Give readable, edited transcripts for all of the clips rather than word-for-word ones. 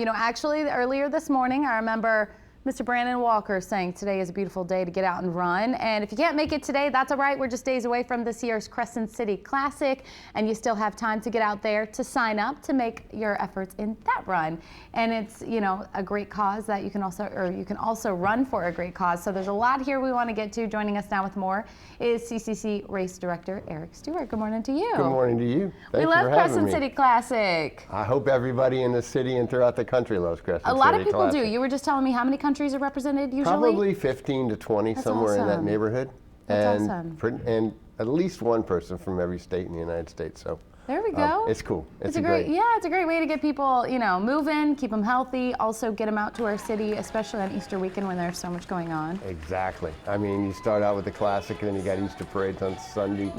You know, actually, earlier this morning, I remember Mr. Brandon Walker saying today is a beautiful day to get out and run. And if you can't make it today, that's all right. We're just days away from this year's Crescent City Classic, and you still have time to get out there to sign up to make your efforts in that run. And it's, you know, a great cause that you can also run for a great cause. So there's a lot here we want to get to. Joining us now with more is CCC Race Director Stuart. Good morning to you. Good morning to you. We love Crescent City Classic. I hope everybody in the city and throughout the country loves Crescent City Classic. A lot of people do. You were just telling me how many countries are represented usually? Probably 15 to 20, That's somewhere awesome. in that neighborhood. That's awesome. And at least one person from every state in the United States. So there we go. It's cool. It's a great way to get people, you know, moving, keep them healthy, also get them out to our city, especially on Easter weekend when there's so much going on. Exactly. I mean, you start out with the Classic, and then you got Easter parades on Sunday.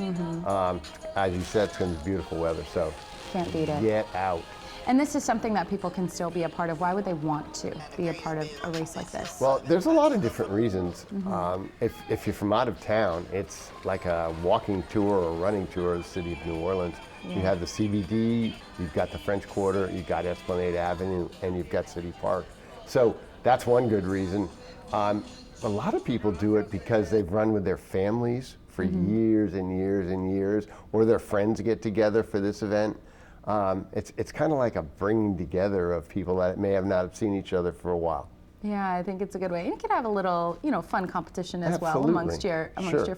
As you said, it's going to be beautiful weather, so can't beat it. Get out. And this is something that people can still be a part of. Why would they want to be a part of a race like this? Well, there's a lot of different reasons. If you're from out of town, it's like a walking tour or running tour of the city of New Orleans. Yeah. You have the CBD, you've got the French Quarter, you've got Esplanade Avenue, and you've got City Park. So that's one good reason. A lot of people do it because they've run with their families for years and years and years, or their friends get together for this event. It's kind of like a bringing together of people that may have not seen each other for a while. Yeah, I think it's a good way. And you could have a little, you know, fun competition as well amongst your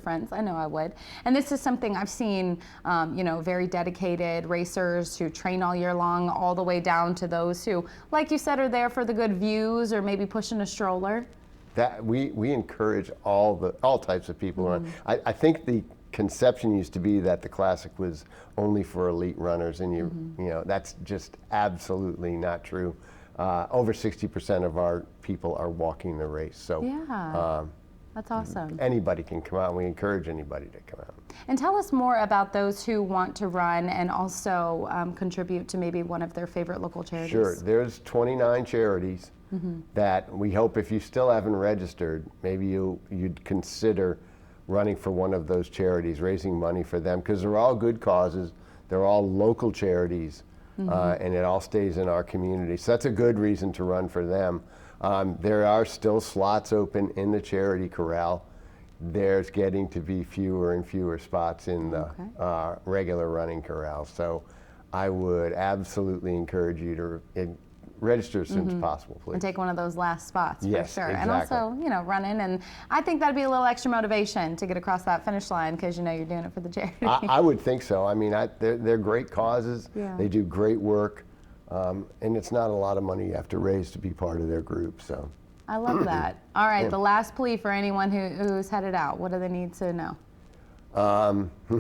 friends. I know I would. And this is something I've seen, you know, very dedicated racers who train all year long, all the way down to those who, like you said, are there for the good views or maybe pushing a stroller. That we encourage all types of people to run. I think the conception used to be that the Classic was only for elite runners, and you know, that's just absolutely not true. Over 60% of our people are walking the race. So yeah, that's awesome. Anybody can come out, and we encourage anybody to come out. And tell us more about those who want to run and also contribute to maybe one of their favorite local charities. Sure, there's 29 charities that we hope, if you still haven't registered, maybe you'd consider running for one of those charities, raising money for them, because they're all good causes, they're all local charities, and it all stays in our community. So that's a good reason to run for them. There are still slots open in the charity corral. There's getting to be fewer and fewer spots in the regular running corral. So I would absolutely encourage you to register as soon as possible, please. And take one of those last spots, yes, for sure. Exactly. And also, you know, run in. And I think that'd be a little extra motivation to get across that finish line, because you know you're doing it for the charity. I would think so. I mean, they're great causes. Yeah. They do great work. And it's not a lot of money you have to raise to be part of their group. So I love that. All right, the last plea for anyone who's headed out. What do they need to know?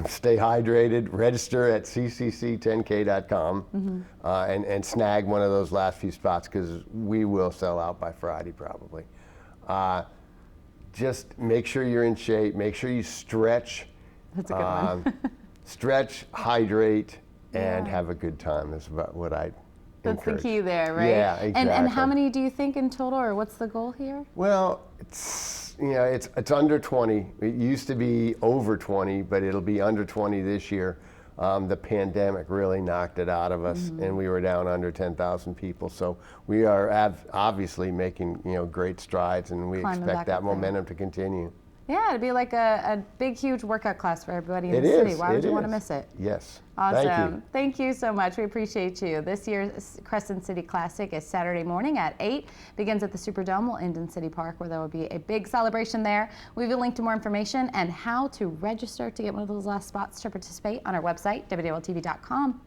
Stay hydrated, register at ccc10k.com, and snag one of those last few spots, because we will sell out by Friday probably. Just make sure you're in shape, make sure you stretch. That's a good one. Stretch, hydrate, and have a good time. That's about what I That's the key there, right? Yeah, exactly. And how many do you think in total, or what's the goal here? Well, it's under 20. It used to be over 20, but it'll be under 20 this year. The pandemic really knocked it out of us, and we were down under 10,000 people. So we are obviously making great strides, and we expect that momentum to continue. Yeah, it'd be like a big, huge workout class for everybody in the city. Why would you want to miss it? Yes. Awesome. Thank you so much. We appreciate you. This year's Crescent City Classic is Saturday morning at 8. Begins at the Superdome, will end in City Park, where there will be a big celebration there. We have a link to more information and how to register to get one of those last spots to participate on our website, WWLTV.com.